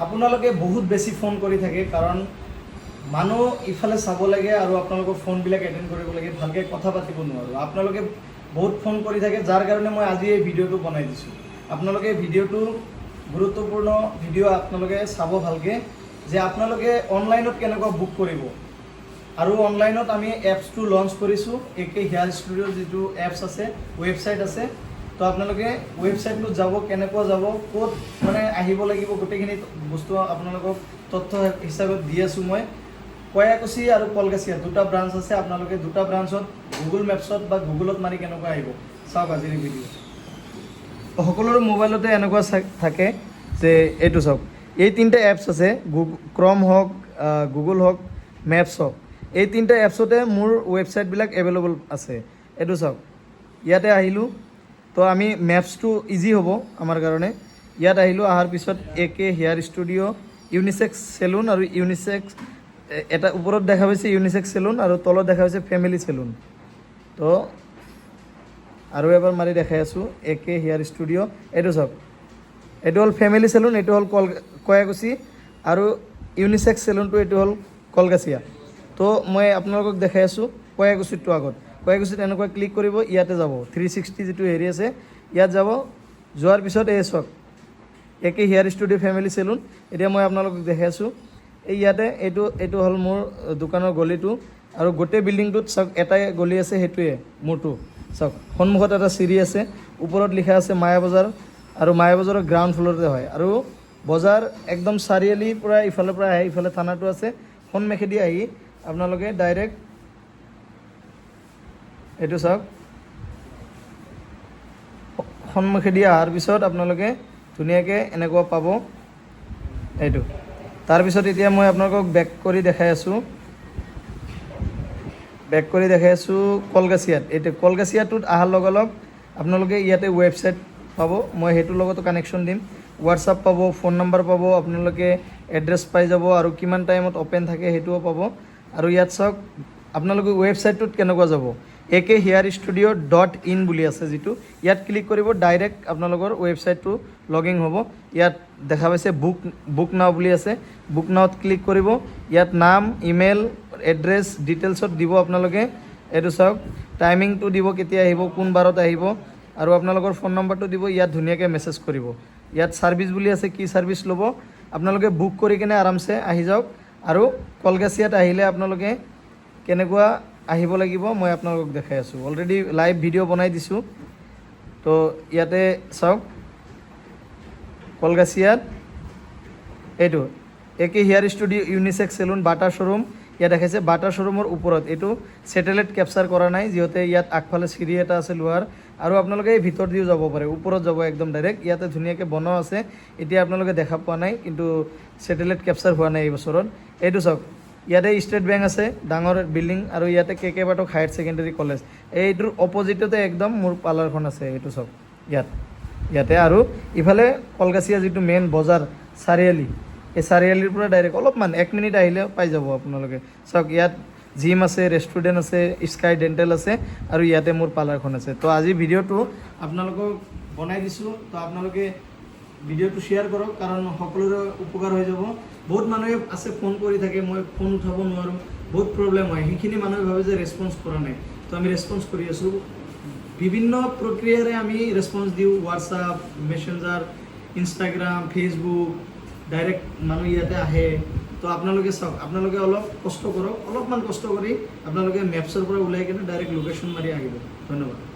আপোনালোকে বহুত বেছি ফোন কৰি থাকে কাৰণ মানুহ ইফালে চাব লাগে আৰু আপোনালোকৰ ফোনবিলাক এটেণ্ড কৰিব লাগে, ভালকৈ কথা পাতিব নোৱাৰোঁ। আপোনালোকে বহুত ফোন কৰি থাকে, যাৰ কাৰণে মই আজি এই ভিডিঅ'টো বনাই দিছোঁ। আপোনালোকে ভিডিঅ'টো গুৰুত্বপূৰ্ণ ভিডিঅ' আপোনালোকে চাব ভালকৈ, যে আপোনালোকে অনলাইনত কেনেকুৱা বুক কৰিব। আৰু অনলাইনত আমি এপছটো লঞ্চ কৰিছোঁ, একে হেয়াৰ ষ্টুডিঅ'ৰ যিটো এপছ আছে, ৱেবছাইট আছে। তো আপোনালোকে ৱেবছাইটটোত যাব, কেনেকুৱা যাব, ক'ত মানে আহিব লাগিব, গোটেইখিনি বস্তু আপোনালোকক তথ্য হিচাপে দি আছোঁ মই। কয়াকুছি আৰু কলগাছিয়া দুটা ব্ৰাঞ্চ আছে। আপোনালোকে দুটা ব্ৰাঞ্চত গুগল মেপছত বা গুগলত মাৰি কেনেকুৱা আহিব চাওক আজিৰ ভিডিঅ'। সকলোৰে মোবাইলতে এনেকুৱা থাকে যে এইটো চাওক, এই তিনিটা এপছ আছে, ক্ৰম হওক, গুগল হওক, মেপছ হওক, এই তিনিটা এপছতে মোৰ ৱেবছাইটবিলাক এভেইলেবল আছে। এইটো চাওক, ইয়াতে আহিলোঁ, তো আমি মেপছটো ইজি হ'ব আমাৰ কাৰণে। ইয়াত আহিলোঁ, অহাৰ পিছত AK hair studio', unisex salon আৰু ইউনিচেক্স এটা ওপৰত দেখা পাইছে ইউনিচেক্স চেলুন আৰু তলত দেখা পাইছে ফেমিলি চেলুন। তো আৰু এবাৰ মাৰি দেখাই আছোঁ, AK হেয়াৰ ষ্টুডিঅ'। এইটো চাওক, এইটো হ'ল ফেমিলি চেলুন, এইটো হ'ল কয়াকুছি, আৰু ইউনিচেক্স চেলুনটো এইটো হ'ল কলগাছিয়া। তো মই আপোনালোকক দেখাই আছোঁ কয়াকুছিটো আগত। কয়াকুছিত এনেকুৱা ক্লিক কৰিব, ইয়াতে যাব 360 যিটো হেৰি আছে, ইয়াত যাব। যোৱাৰ পিছত এই চাওক, AK hair studio' family salon. এতিয়া মই আপোনালোকক দেখাই আছোঁ, এই ইয়াতে এইটো হ'ল মোৰ দোকানৰ গলিটো, আৰু গোটেই বিল্ডিংটোত চাওক এটাই গলি আছে, সেইটোৱে মোৰটো। চাওক সন্মুখত এটা চিৰি আছে, ওপৰত লিখা আছে মায়া বজাৰ, আৰু মায়া বজাৰৰ গ্ৰাউণ্ড ফ্ল'ৰতে হয়। আৰু বজাৰ একদম চাৰিআলিৰ পৰা ইফালৰ পৰা আহে, ইফালে থানাটো আছে, সন্মুখেদি আহি আপোনালোকে ডাইৰেক্ট এইটো চাওক, সন্মুখেদি অহাৰ পিছত আপোনালোকে ধুনীয়াকৈ এনেকুৱা পাব এইটো। তাৰপিছত এতিয়া মই আপোনালোকক বেক কৰি দেখাই আছোঁ কলগাছিয়াত। এইটো কলগাছিয়াটোত অহাৰ লগে লগ আপোনালোকে ইয়াতে ৱেবছাইট পাব, মই সেইটোৰ লগতো কানেকশ্যন দিম। হোৱাটছআপ পাব, ফোন নম্বৰ পাব, আপোনালোকে এড্ৰেছ পাই যাব, আৰু কিমান টাইমত অ'পেন থাকে সেইটোও পাব। আৰু ইয়াত চাওক, আপোনালোকে ৱেবছাইটটোত কেনেকুৱা যাব, AK হেয়াৰ ষ্টুডিঅ' .in বুলি আছে যিটো, ইয়াত ক্লিক কৰিব, ডাইৰেক্ট আপোনালোকৰ ৱেবছাইটটো লগিং হ'ব। ইয়াত দেখা পাইছে বুক নাও বুলি আছে, বুক নাওত ক্লিক কৰিব। ইয়াত নাম, ইমেইল, এড্ৰেছ, ডিটেইলছত দিব আপোনালোকে। এইটো চাওক, টাইমিংটো দিব, কেতিয়া আহিব, কোন বাৰত আহিব, আৰু আপোনালোকৰ ফোন নম্বৰটো দিব। ইয়াত ধুনীয়াকৈ মেছেজ কৰিব। ইয়াত ছাৰ্ভিচ বুলি আছে, কি ছাৰ্ভিচ ল'ব আপোনালোকে বুক কৰি কিনে আৰামছে আহি যাওক। আৰু কলগাছিয়াত আহিলে আপোনালোকে কেনেকুৱা আহিব লাগিব মই আপোনালোকক দেখাই আছোঁ। অলৰেডি লাইভ ভিডিঅ' বনাই দিছোঁ। তো ইয়াতে চাওক, কলগাছিয়াত এইটো AK hair studio' unisex salon বাটাৰ শ্ব'ৰুম, ইয়াত দেখাইছে বাটাৰ শ্ব'ৰুমৰ ওপৰত। এইটো ছেটেলাইট কেপচাৰ কৰা নাই, যিহেতু ইয়াত আগফালে চিৰি এটা আছে লোহাৰ, আৰু আপোনালোকে এই ভিতৰ দিও যাব পাৰে, ওপৰত যাব একদম ডাইৰেক্ট। ইয়াতে ধুনীয়াকৈ বনোৱা আছে, এতিয়া আপোনালোকে দেখা পোৱা নাই, কিন্তু ছেটেলাইট কেপচাৰ হোৱা নাই এই বছৰত। এইটো চাওক, ইয়াতে ষ্টেট বেংক আছে, ডাঙৰ বিল্ডিং, আৰু ইয়াতে KK বাটক হায়াৰ ছেকেণ্ডেৰী কলেজ। এইটোৰ অপজিটতে একদম মোৰ পাৰ্লাৰখন আছে, এইটো চাওক ইয়াতে। আৰু ইফালে কলগাছিয়া যিটো মেইন বজাৰ চাৰিআলি, এই চাৰিআলিৰ পৰা ডাইৰেক্ট অলপমান 1 মিনিট আহিলে পাই যাব আপোনালোকে। চাওক, ইয়াত জিম আছে, ৰেষ্টুৰেণ্ট আছে, স্কাই ডেণ্টেল আছে, আৰু ইয়াতে মোৰ পাৰ্লাৰখন আছে। তো আজি ভিডিঅ'টো আপোনালোকক বনাই দিছোঁ, তো আপোনালোকে ভিডিঅ'টো শ্বেয়াৰ কৰক, কাৰণ সকলোৰে উপকাৰ হৈ যাব। বহুত মানুহে আছে ফোন কৰি থাকে, মই ফোন উঠাব নোৱাৰোঁ, বহুত প্ৰব্লেম হয়, সেইখিনি মানুহে ভাবে যে ৰেছপন্স কৰা নাই। তো আমি ৰেছপন্স কৰি আছোঁ, বিভিন্ন প্ৰক্ৰিয়াৰে আমি ৰেছপন্স দিওঁ। WhatsApp, messenger, Instagram, Facebook, direct মানুহ ইয়াতে আহে। তো আপোনালোকে চাওক, আপোনালোকে অলপ কষ্ট কৰক, অলপমান কষ্ট কৰি আপোনালোকে মেপছৰ পৰা ওলাই কিনে ডাইৰেক্ট লোকেশ্যন মাৰি আহিব। ধন্যবাদ।